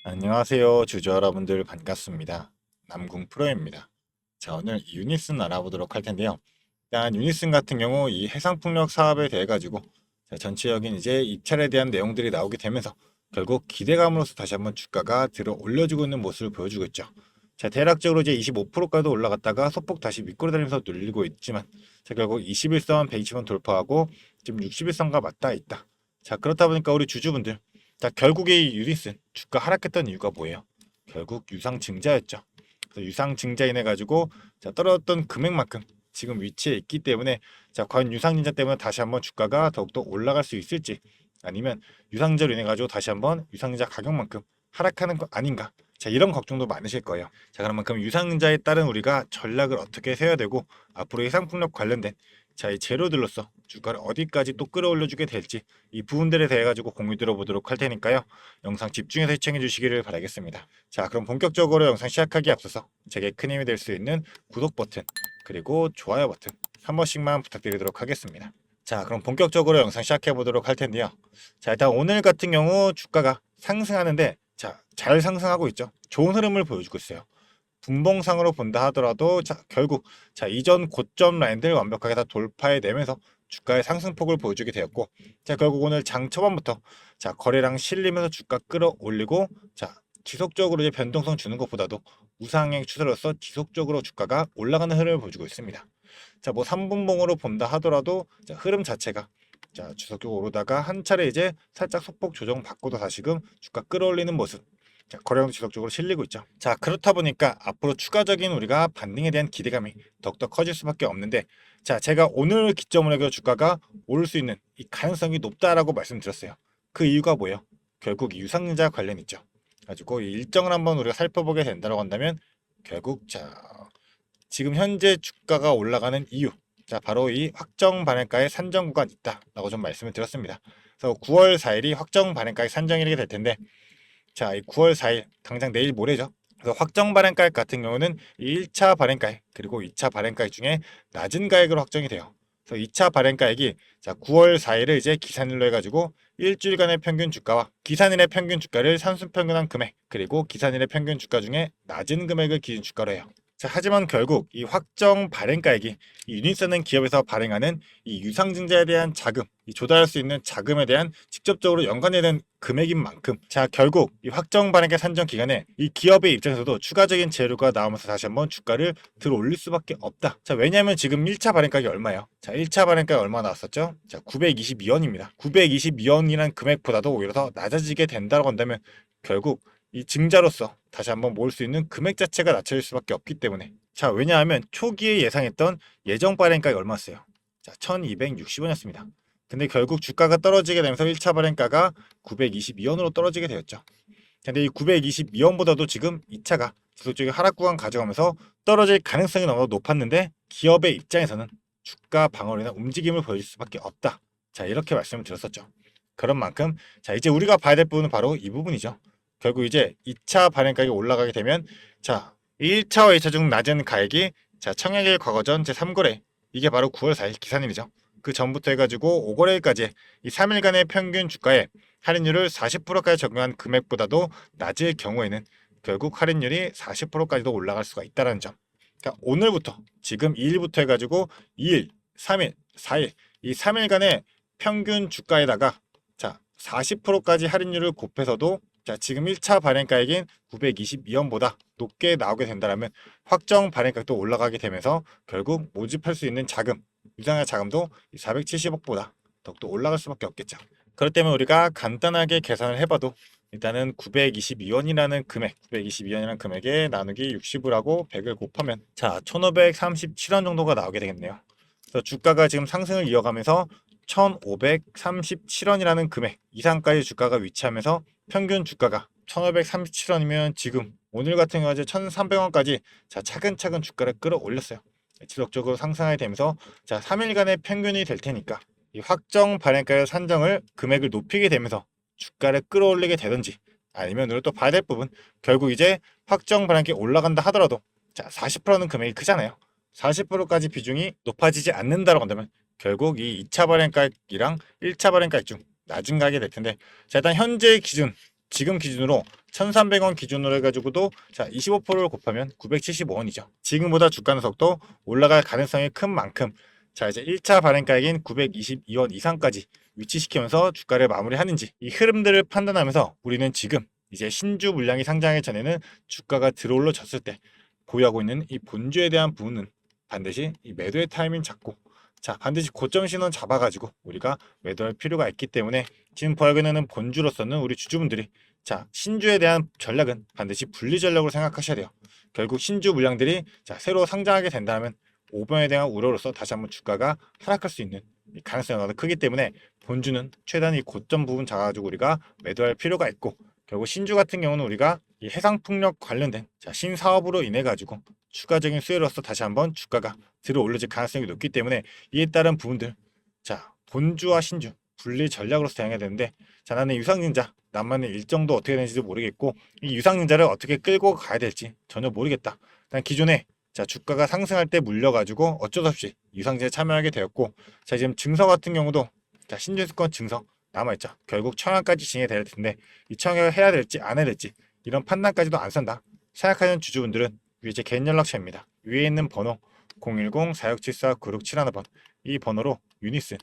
안녕하세요. 주주 여러분들 반갑습니다. 남궁 프로입니다. 자, 오늘 유니슨 알아보도록 할 텐데요. 일단 유니슨 같은 경우 이 해상풍력 사업에 대해 가지고 전체적인 이제 입찰에 대한 내용들이 나오게 되면서 결국 기대감으로써 다시 한번 주가가 들어 올려주고 있는 모습을 보여주고 있죠. 자, 대략적으로 이제 25%까지 올라갔다가 소폭 다시 미끄러다니면서 눌리고 있지만, 자, 결국 21선 120원 돌파하고 지금 61선과 맞닿아 있다. 자, 그렇다 보니까 우리 주주분들, 자, 결국에 이 유니슨 주가 하락했던 이유가 뭐예요? 결국 유상증자였죠. 그래서 유상증자인해 가지고 자, 떨어졌던 금액만큼 지금 위치에 있기 때문에, 자, 과연 유상증자 때문에 다시 한번 주가가 더욱더 올라갈 수 있을지, 아니면 유상증자로 인해 가지고 다시 한번 유상증자 가격만큼 하락하는 거 아닌가? 자, 이런 걱정도 많으실 거예요. 자, 그만큼 유상증자에 따른 우리가 전략을 어떻게 세워야 되고, 앞으로 해상풍력 관련된 자, 이 재료들로서 주가를 어디까지 또 끌어올려주게 될지, 이 부분들에 대해 가지고 공유 들어보도록 할 테니까요. 영상 집중해서 시청해 주시기를 바라겠습니다. 자, 그럼 본격적으로 영상 시작하기에 앞서서 제게 큰 힘이 될 수 있는 구독 버튼, 그리고 좋아요 버튼 한 번씩만 부탁드리도록 하겠습니다. 자, 그럼 본격적으로 영상 시작해 보도록 할 텐데요. 자, 일단 오늘 같은 경우 주가가 상승하는데, 자, 잘 상승하고 있죠. 좋은 흐름을 보여주고 있어요. 분봉상으로 본다 하더라도, 자, 결국 자, 이전 고점 라인들 완벽하게 다 돌파해내면서 주가의 상승폭을 보여주게 되었고, 자, 결국 오늘 장 초반부터 자, 거래량 실리면서 주가 끌어올리고, 자, 지속적으로 이제 변동성 주는 것보다도 우상향 추세로서 지속적으로 주가가 올라가는 흐름을 보여주고 있습니다. 자, 뭐 3분봉으로 본다 하더라도, 자, 흐름 자체가 자, 지속적으로 오르다가 한 차례 이제 살짝 소폭 조정 받고도 다시금 주가 끌어올리는 모습, 자, 거래량도 지속적으로 실리고 있죠. 자, 그렇다 보니까 앞으로 추가적인 우리가 반등에 대한 기대감이 더욱더 커질 수밖에 없는데, 자, 제가 오늘 기점으로 해서 주가가 오를 수 있는 이 가능성이 높다라고 말씀드렸어요. 그 이유가 뭐예요? 결국 유상증자 관련 있죠. 가지고 이 일정을 한번 우리가 살펴보게 된다고 한다면, 결국 자, 지금 현재 주가가 올라가는 이유, 자, 바로 이 확정 반영가의 산정 구간 있다라고 좀 말씀을 드렸습니다. 그래서 9월 4일이 확정 반영가의 산정일이 될 텐데, 자, 이 9월 4일 당장 내일 모레죠. 그래서 확정 발행가액 같은 경우는 이 1차 발행가액 그리고 2차 발행가액 중에 낮은 가액으로 확정이 돼요. 그래서 2차 발행가액이 자, 9월 4일을 이제 기산일로 해가지고 일주일간의 평균 주가와 기산일의 평균 주가를 산수평균한 금액, 그리고 기산일의 평균 주가 중에 낮은 금액을 기준 주가로 해요. 자, 하지만 결국 이 확정 발행가액이 이 유닛사는 기업에서 발행하는 이 유상증자에 대한 자금, 이 조달할 수 있는 자금에 대한 직접적으로 연관되는 금액인 만큼, 자, 결국 이 확정 발행가 산정 기간에 이 기업의 입장에서도 추가적인 재료가 나오면서 다시 한번 주가를 들어 올릴 수밖에 없다. 자, 왜냐하면 지금 1차 발행가격이 얼마예요? 자, 1차 발행가격이 얼마 나왔었죠? 자, 922원입니다. 922원이라는 금액보다도 오히려 더 낮아지게 된다고 한다면, 결국 이 증자로서 다시 한번 모을 수 있는 금액 자체가 낮춰질 수밖에 없기 때문에, 자, 왜냐하면 초기에 예상했던 예정 발행가가 얼마였어요? 자, 1260원이었습니다. 근데 결국 주가가 떨어지게 되면서 1차 발행가가 922원으로 떨어지게 되었죠. 근데 이 922원보다도 지금 2차가 지속적인 하락 구간 가져가면서 떨어질 가능성이 너무 높았는데, 기업의 입장에서는 주가 방어나 움직임을 보여줄 수밖에 없다. 자, 이렇게 말씀을 드렸었죠. 그런 만큼, 자, 이제 우리가 봐야 될 부분은 바로 이 부분이죠. 결국 이제 2차 발행가격이 올라가게 되면, 자, 1차와 2차 중 낮은 가액이 자, 청약일 과거 전 제3거래, 이게 바로 9월 4일 기산일이죠. 그 전부터 해가지고 5거래일까지 이 3일간의 평균 주가에 할인율을 40%까지 적용한 금액보다도 낮을 경우에는 결국 할인율이 40%까지도 올라갈 수가 있다는 점. 그러니까 오늘부터 지금 2일부터 해가지고 2일, 3일, 4일, 이 3일간의 평균 주가에다가 자, 40%까지 할인율을 곱해서도, 자, 지금 1차 발행가액인 922원보다 높게 나오게 된다면 확정 발행가격도 올라가게 되면서 결국 모집할 수 있는 자금, 유상의 자금도 470억보다 더욱더 올라갈 수밖에 없겠죠. 그렇기 때문에 우리가 간단하게 계산을 해봐도 일단은 922원이라는 금액, 922원이라는 금액에 나누기 60을 하고 100을 곱하면 자, 1537원 정도가 나오게 되겠네요. 그래서 주가가 지금 상승을 이어가면서 1537원이라는 금액 이상까지 주가가 위치하면서 평균 주가가 1537원이면 지금 오늘 같은 경우에 1300원까지 자, 차근차근 주가를 끌어올렸어요. 지속적으로 상승하게 되면서 자, 3일간의 평균이 될 테니까 이 확정 발행가를 산정을 금액을 높이게 되면서 주가를 끌어올리게 되든지, 아니면 우리가 또 봐야 될 부분, 결국 이제 확정 발행가가 올라간다 하더라도 자, 40%는 금액이 크잖아요. 40%까지 비중이 높아지지 않는다고 한다면 결국 이 2차 발행가액이랑 1차 발행가액 중 낮은 가격이 될 텐데, 자, 일단 현재 기준, 지금 기준으로 1,300원 기준으로 해가지고도 자 25%를 곱하면 975원이죠. 지금보다 주가 녀석도 올라갈 가능성이 큰 만큼 자 이제 1차 발행가액인 922원 이상까지 위치시키면서 주가를 마무리하는지 이 흐름들을 판단하면서 우리는 지금 이제 신주 물량이 상장하기 전에는 주가가 들어올라졌을 때 보유하고 있는 이 본주에 대한 부분은 반드시 이 매도의 타이밍 잡고 자 반드시 고점 신호 잡아가지고 우리가 매도할 필요가 있기 때문에 지금 보유하는 본주로서는 우리 주주분들이 자 신주에 대한 전략은 반드시 분리 전략으로 생각하셔야 돼요. 결국 신주 물량들이 자 새로 상장하게 된다면 5번에 대한 우려로서 다시 한번 주가가 하락할 수 있는 가능성이 너무 크기 때문에 본주는 최대한 이 고점 부분 잡아가지고 우리가 매도할 필요가 있고 결국 신주 같은 경우는 우리가 이 해상풍력 관련된 자 신사업으로 인해 가지고 추가적인 수혜로서 다시 한번 주가가 들어 올려질 가능성이 높기 때문에 이에 따른 부분들 자 본주와 신주 분리 전략으로서 대응해야 되는데 자 나는 유상증자 나만의 일정도 어떻게 되는지도 모르겠고 이 유상증자를 어떻게 끌고 가야 될지 전혀 모르겠다. 난 기존에 자 주가가 상승할 때 물려가지고 어쩔 수 없이 유상증자에 참여하게 되었고 자 지금 증서 같은 경우도 자 신준수권 증서 남아있죠. 결국 청약까지 진행이 될 텐데 이 청약을 해야 될지 안 해야 될지 이런 판단까지도 안 산다 생각하는 주주분들은 위에 제 개인 연락처입니다. 위에 있는 번호 010-4674-9671번 이 번호로 유니슨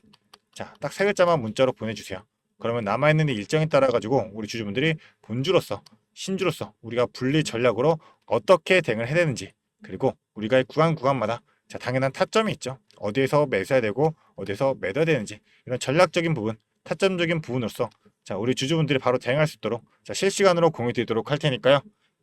자 딱 세 글자만 문자로 보내주세요. 그러면 남아있는 일정에 따라 가지고 우리 주주분들이 본주로서 신주로서 우리가 분리 전략으로 어떻게 대응을 해야 되는지 그리고 우리가 구간마다 자 당연한 타점이 있죠. 어디에서 매수해야 되고 어디에서 매도해야 되는지 이런 전략적인 부분 타점적인 부분으로서 자 우리 주주분들이 바로 대응할 수 있도록 자 실시간으로 공유 드리도록 할 테니까요.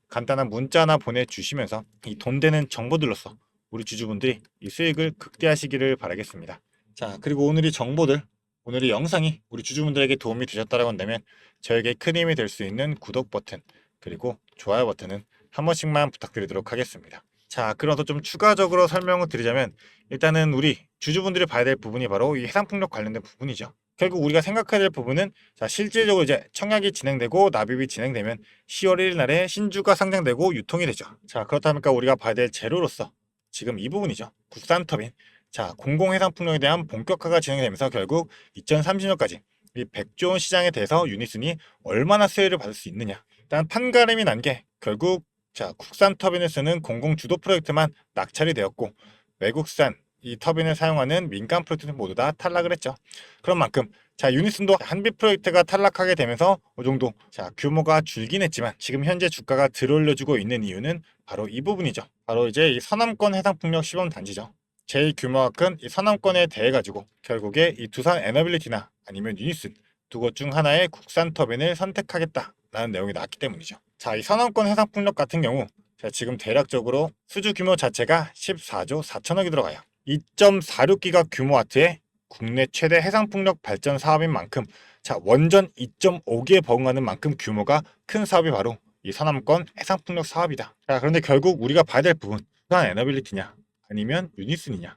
간단한 문자 하나 보내주시면서 이 돈 되는 정보들로서 우리 주주분들이 이 수익을 극대화하시기를 바라겠습니다. 자 그리고 오늘의 정보들 오늘의 영상이 우리 주주분들에게 도움이 되셨다고 한다면 저에게 큰 힘이 될 수 있는 구독 버튼 그리고 좋아요 버튼은 한 번씩만 부탁드리도록 하겠습니다. 자 그래서 좀 추가적으로 설명을 드리자면 일단은 우리 주주분들이 봐야 될 부분이 바로 이 해상풍력 관련된 부분이죠. 결국 우리가 생각해야 될 부분은 자 실질적으로 이제 청약이 진행되고 납입이 진행되면 10월 1일 날에 신주가 상장되고 유통이 되죠. 자 그렇다니까 우리가 봐야 될 재료로서 지금 이 부분이죠. 국산 터빈 자 공공해상풍력에 대한 본격화가 진행되면서 결국 2030년까지 이 백조원 시장에 대해서 유니슨이 얼마나 수혜를 받을 수 있느냐 일단 판가름이 난 게 결국 자 국산 터빈을 쓰는 공공 주도 프로젝트만 낙찰이 되었고 외국산 이 터빈을 사용하는 민간 프로젝트는 모두 다 탈락을 했죠. 그런 만큼 자 유니슨도 한빛 프로젝트가 탈락하게 되면서 어느 정도 자 규모가 줄긴 했지만 지금 현재 주가가 들어올려주고 있는 이유는 바로 이 부분이죠. 바로 이제 이 서남권 해상풍력 시범 단지죠. 제일 규모가 큰 이 서남권에 대해 가지고 결국에 이 두산 에너빌리티나 아니면 유니슨 두 곳 중 하나의 국산 터빈을 선택하겠다라는 내용이 나왔기 때문이죠. 자, 이 서남권 해상풍력 같은 경우 자, 지금 대략적으로 수주 규모 자체가 14조 4천억이 들어가요. 2.46기가 규모 아트의 국내 최대 해상풍력 발전 사업인 만큼 자 원전 2.5기에 버금가는 만큼 규모가 큰 사업이 바로 이 서남권 해상풍력 사업이다. 자 그런데 결국 우리가 봐야 될 부분 두산 에너빌리티냐 아니면 유니슨이냐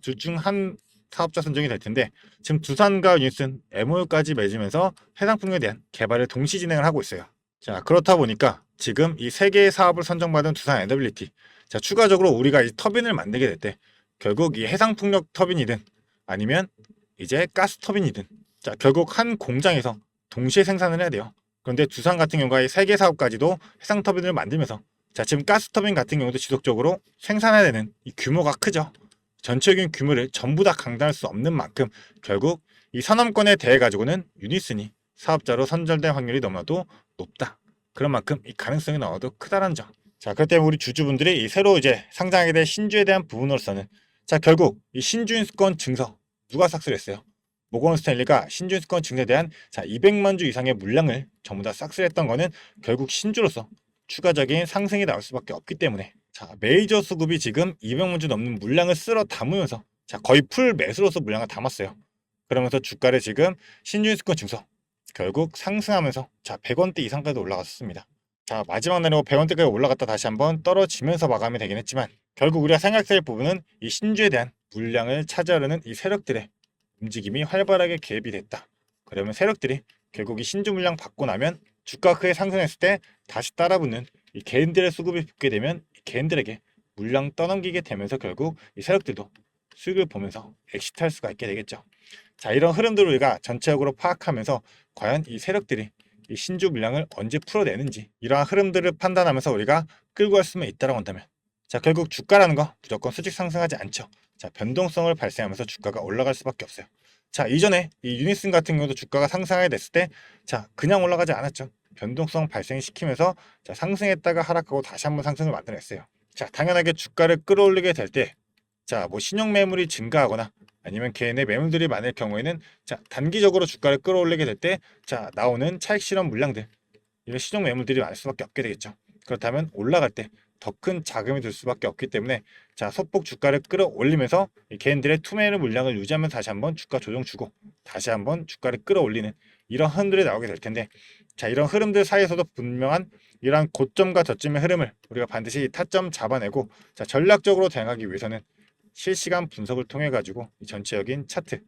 둘 중 한 사업자 선정이 될 텐데 지금 두산과 유니슨 MOU까지 맺으면서 해상풍력에 대한 개발을 동시 진행을 하고 있어요. 자 그렇다 보니까 지금 이 세 개의 사업을 선정받은 두산 에너빌리티 자 추가적으로 우리가 이 터빈을 만들게 될 때 결국 이 해상풍력 터빈이든 아니면 이제 가스 터빈이든 자 결국 한 공장에서 동시에 생산을 해야 돼요. 그런데 두산 같은 경우가 이 세 개 사업까지도 해상 터빈을 만들면서 자 지금 가스 터빈 같은 경우도 지속적으로 생산해야 되는 이 규모가 크죠. 전체적인 규모를 전부 다 감당할 수 없는 만큼 결국 이 서남권에 대해 가지고는 유니슨이 사업자로 선정될 확률이 너무나도 높다. 그런 만큼 이 가능성이 너무나도 크다는 점. 자, 그렇기 때문에 우리 주주분들이 이 새로 이제 상장하게 될 신주에 대한 부분으로서는 자, 결국 이 신주인수권 증서 누가 싹쓸이 했어요? 모건 스탠리가 신주인수권 증서에 대한 자, 200만 주 이상의 물량을 전부 다 싹쓸이 했던 거는 결국 신주로서 추가적인 상승이 나올 수밖에 없기 때문에 자, 메이저 수급이 지금 200만 주 넘는 물량을 쓸어 담으면서 자, 거의 풀 매수로서 물량을 담았어요. 그러면서 주가를 지금 신주인수권 증서 결국 상승하면서 자 100원대 이상까지 올라갔습니다. 자 마지막 날에 100원대까지 올라갔다 다시 한번 떨어지면서 마감이 되긴 했지만 결국 우리가 생각해야 할 부분은 이 신주에 대한 물량을 차지하려는 이 세력들의 움직임이 활발하게 개입이 됐다. 그러면 세력들이 결국 이 신주 물량 받고 나면 주가 크게 상승했을 때 다시 따라붙는 이 개인들의 수급이 붙게 되면 이 개인들에게 물량 떠넘기게 되면서 결국 이 세력들도 수익을 보면서 엑시트할 수가 있게 되겠죠. 자 이런 흐름들을 우리가 전체적으로 파악하면서 과연 이 세력들이 이 신주 물량을 언제 풀어내는지 이러한 흐름들을 판단하면서 우리가 끌고 갈 수만 있다라고 한다면 자, 결국 주가라는 거 무조건 수직 상승하지 않죠. 자, 변동성을 발생하면서 주가가 올라갈 수밖에 없어요. 자, 이전에 이 유니슨 같은 경우도 주가가 상승하게 됐을 때 자, 그냥 올라가지 않았죠. 변동성 발생시키면서 자, 상승했다가 하락하고 다시 한번 상승을 만들어냈어요. 자, 당연하게 주가를 끌어올리게 될 때 자, 뭐 신용 매물이 증가하거나 아니면 개인의 매물들이 많을 경우에는 자, 단기적으로 주가를 끌어올리게 될 때 자, 나오는 차익 실현 물량들 이런 신용 매물들이 많을 수밖에 없게 되겠죠. 그렇다면 올라갈 때 더 큰 자금이 들 수밖에 없기 때문에 자, 소폭 주가를 끌어올리면서 이 개인들의 투매를 물량을 유지하면서 다시 한번 주가 조정 주고 다시 한번 주가를 끌어올리는 이런 흐름들이 나오게 될 텐데 자, 이런 흐름들 사이에서도 분명한 이러한 고점과 저점의 흐름을 우리가 반드시 타점 잡아내고 자, 전략적으로 대응하기 위해서는 실시간 분석을 통해 가지고 이 전체적인 차트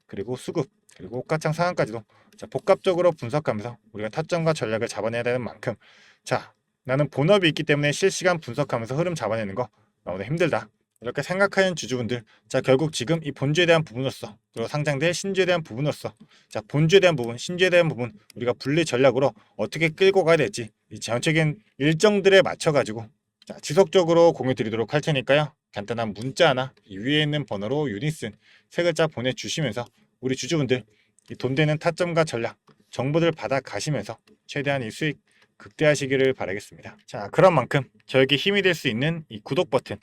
그리고 수급 그리고 호가창 상황까지도 자, 복합적으로 분석하면서 우리가 타점과 전략을 잡아내야 되는 만큼 자, 나는 본업이 있기 때문에 실시간 분석하면서 흐름 잡아내는 거 너무나 힘들다 이렇게 생각하는 주주분들 자, 결국 지금 이 본주에 대한 부분으로서 그리고 상장될 신주에 대한 부분으로서 자, 본주에 대한 부분 신주에 대한 부분 우리가 분리 전략으로 어떻게 끌고 가야 될지 이 전체적인 일정들에 맞춰 가지고 자, 지속적으로 공유 드리도록 할 테니까요. 간단한 문자 하나 이 위에 있는 번호로 유니슨 세 글자 보내주시면서 우리 주주분들 이 돈 되는 타점과 전략 정보들 받아 가시면서 최대한 이 수익 극대화하시기를 바라겠습니다. 자, 그런 만큼 저에게 힘이 될 수 있는 이 구독 버튼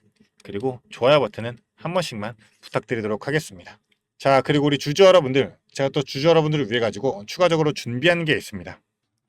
그리고 좋아요 버튼은 한 번씩만 부탁드리도록 하겠습니다. 자, 그리고 우리 주주 여러분들 제가 또 주주 여러분들을 위해 가지고 추가적으로 준비한 게 있습니다.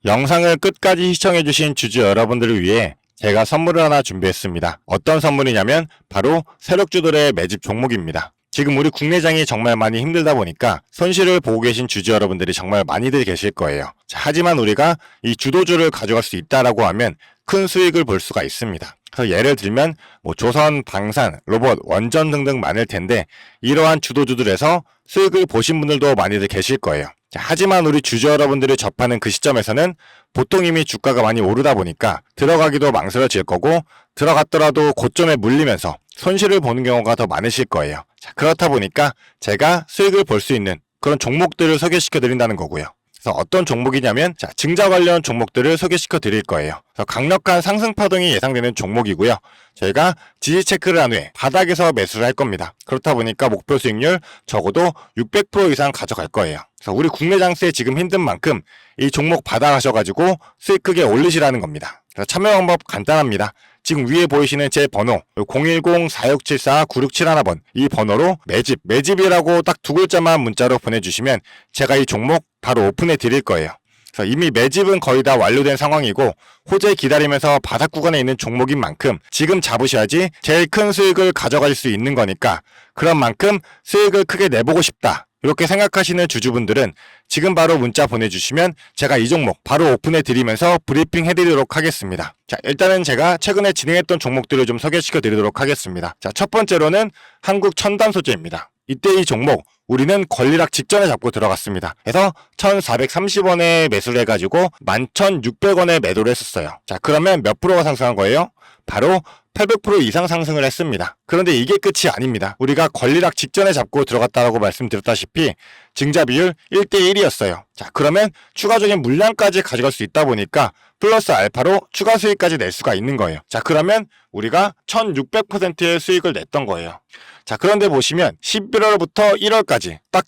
영상을 끝까지 시청해주신 주주 여러분들을 위해 제가 선물을 하나 준비했습니다. 어떤 선물이냐면 바로 세력주들의 매집 종목입니다. 지금 우리 국내장이 정말 많이 힘들다 보니까 손실을 보고 계신 주주 여러분들이 정말 많이들 계실 거예요. 자, 하지만 우리가 이 주도주를 가져갈 수 있다라고 하면 큰 수익을 볼 수가 있습니다. 그래서 예를 들면 뭐 조선, 방산, 로봇, 원전 등등 많을 텐데 이러한 주도주들에서 수익을 보신 분들도 많이들 계실 거예요. 자, 하지만 우리 주주 여러분들이 접하는 그 시점에서는 보통 이미 주가가 많이 오르다 보니까 들어가기도 망설여질 거고 들어갔더라도 고점에 물리면서 손실을 보는 경우가 더 많으실 거예요. 자, 그렇다 보니까 제가 수익을 볼 수 있는 그런 종목들을 소개시켜 드린다는 거고요. 그래서 어떤 종목이냐면 자, 증자 관련 종목들을 소개시켜 드릴 거예요. 그래서 강력한 상승 파동이 예상되는 종목이고요. 저희가 지지 체크를 한 후에 바닥에서 매수를 할 겁니다. 그렇다 보니까 목표 수익률 적어도 600% 이상 가져갈 거예요. 그래서 우리 국내 장세 지금 힘든 만큼 이 종목 받아가셔가지고 수익 크게 올리시라는 겁니다. 그래서 참여 방법 간단합니다. 지금 위에 보이시는 제 번호 010-4674-9671번 이 번호로 매집이라고 딱 두 글자만 문자로 보내주시면 제가 이 종목 바로 오픈해 드릴 거예요. 그래서 이미 매집은 거의 다 완료된 상황이고 호재 기다리면서 바닥 구간에 있는 종목인 만큼 지금 잡으셔야지 제일 큰 수익을 가져갈 수 있는 거니까 그런 만큼 수익을 크게 내보고 싶다. 이렇게 생각하시는 주주분들은 지금 바로 문자 보내주시면 제가 이 종목 바로 오픈해 드리면서 브리핑 해드리도록 하겠습니다. 자, 일단은 제가 최근에 진행했던 종목들을 좀 소개시켜 드리도록 하겠습니다. 자, 첫 번째로는 한국 첨단 소재입니다. 이때 이 종목 우리는 권리락 직전에 잡고 들어갔습니다. 그래서 1430원에 매수를 해가지고 11,600원에 매도를 했었어요. 자, 그러면 몇 프로가 상승한 거예요? 바로 800% 이상 상승을 했습니다. 그런데 이게 끝이 아닙니다. 우리가 권리락 직전에 잡고 들어갔다라고 말씀드렸다시피 증자 비율 1대1이었어요. 자, 그러면 추가적인 물량까지 가져갈 수 있다 보니까 플러스 알파로 추가 수익까지 낼 수가 있는 거예요. 자, 그러면 우리가 1600%의 수익을 냈던 거예요. 자, 그런데 보시면 11월부터 1월까지 딱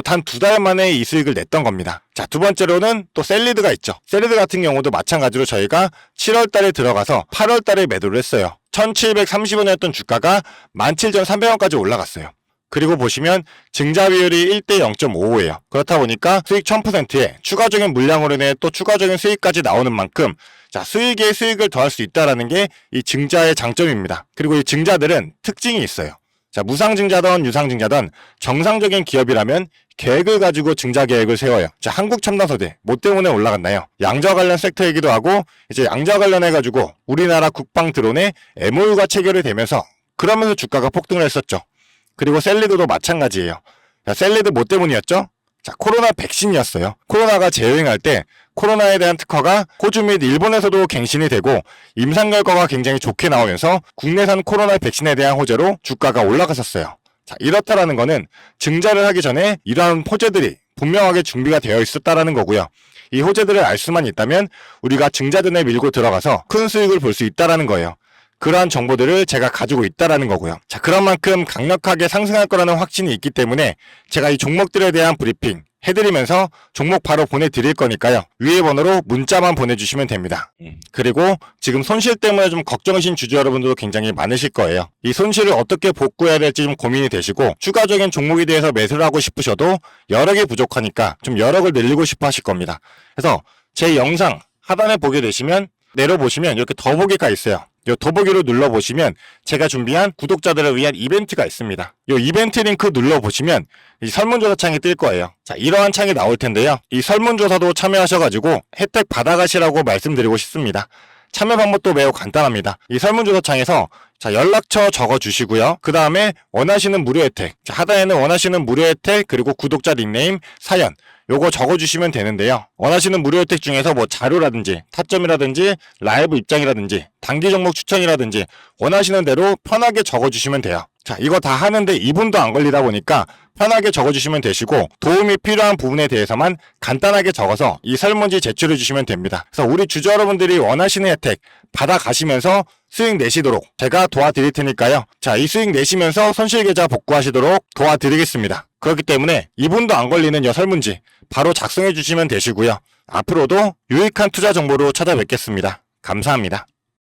단 두 달 만에 이 수익을 냈던 겁니다. 자, 두 번째로는 또 셀리드가 있죠. 셀리드 같은 경우도 마찬가지로 저희가 7월 달에 들어가서 8월 달에 매도를 했어요. 1730원이었던 주가가 17,300원까지 올라갔어요. 그리고 보시면 증자 비율이 1대 0.55예요. 그렇다 보니까 수익 1000%에 추가적인 물량으로 인해 또 추가적인 수익까지 나오는 만큼 자, 수익에 수익을 더할 수 있다는 게 이 증자의 장점입니다. 그리고 이 증자들은 특징이 있어요. 자, 무상증자든 유상증자든 정상적인 기업이라면 계획을 가지고 증자 계획을 세워요. 자, 한국첨단소재 뭐 때문에 올라갔나요? 양자 관련 섹터이기도 하고 이제 양자 관련해가지고 우리나라 국방 드론에 MOU가 체결이 되면서 그러면서 주가가 폭등을 했었죠. 그리고 셀리드도 마찬가지예요. 자, 셀리드 뭐 때문이었죠? 자, 코로나 백신이었어요. 코로나가 재유행할 때 코로나에 대한 특허가 호주 및 일본에서도 갱신이 되고 임상 결과가 굉장히 좋게 나오면서 국내산 코로나 백신에 대한 호재로 주가가 올라갔었어요. 자, 이렇다라는 거는 증자를 하기 전에 이러한 호재들이 분명하게 준비가 되어 있었다라는 거고요. 이 호재들을 알 수만 있다면 우리가 증자전에 밀고 들어가서 큰 수익을 볼 수 있다라는 거예요. 그러한 정보들을 제가 가지고 있다라는 거고요. 자, 그런 만큼 강력하게 상승할 거라는 확신이 있기 때문에 제가 이 종목들에 대한 브리핑 해드리면서 종목 바로 보내드릴 거니까요. 위에 번호로 문자만 보내주시면 됩니다. 그리고 지금 손실 때문에 좀 걱정이신 주주 여러분들도 굉장히 많으실 거예요. 이 손실을 어떻게 복구해야 될지 좀 고민이 되시고 추가적인 종목에 대해서 매수를 하고 싶으셔도 여력이 부족하니까 좀 여력을 늘리고 싶어 하실 겁니다. 그래서 제 영상 하단에 보게 되시면 내려보시면 이렇게 더보기가 있어요. 이 더보기로 눌러보시면 제가 준비한 구독자들을 위한 이벤트가 있습니다. 이 이벤트 링크 눌러보시면 이 설문조사 창이 뜰 거예요. 자, 이러한 창이 나올 텐데요. 이 설문조사도 참여하셔가지고 혜택 받아가시라고 말씀드리고 싶습니다. 참여 방법도 매우 간단합니다. 이 설문조사 창에서 자, 연락처 적어주시고요. 그 다음에 원하시는 무료 혜택, 자, 하단에는 원하시는 무료 혜택 그리고 구독자 닉네임, 사연 요거 적어주시면 되는데요. 원하시는 무료 혜택 중에서 뭐 자료라든지 타점이라든지 라이브 입장이라든지 단기 종목 추천이라든지 원하시는 대로 편하게 적어주시면 돼요. 자, 이거 다 하는데 2분도 안 걸리다 보니까 편하게 적어주시면 되시고 도움이 필요한 부분에 대해서만 간단하게 적어서 이 설문지 제출해 주시면 됩니다. 그래서 우리 주주 여러분들이 원하시는 혜택 받아가시면서 수익 내시도록 제가 도와드릴 테니까요. 자, 이 수익 내시면서 손실계좌 복구하시도록 도와드리겠습니다. 그렇기 때문에 2분도 안 걸리는 이 설문지 바로 작성해 주시면 되시고요. 앞으로도 유익한 투자 정보로 찾아뵙겠습니다. 감사합니다.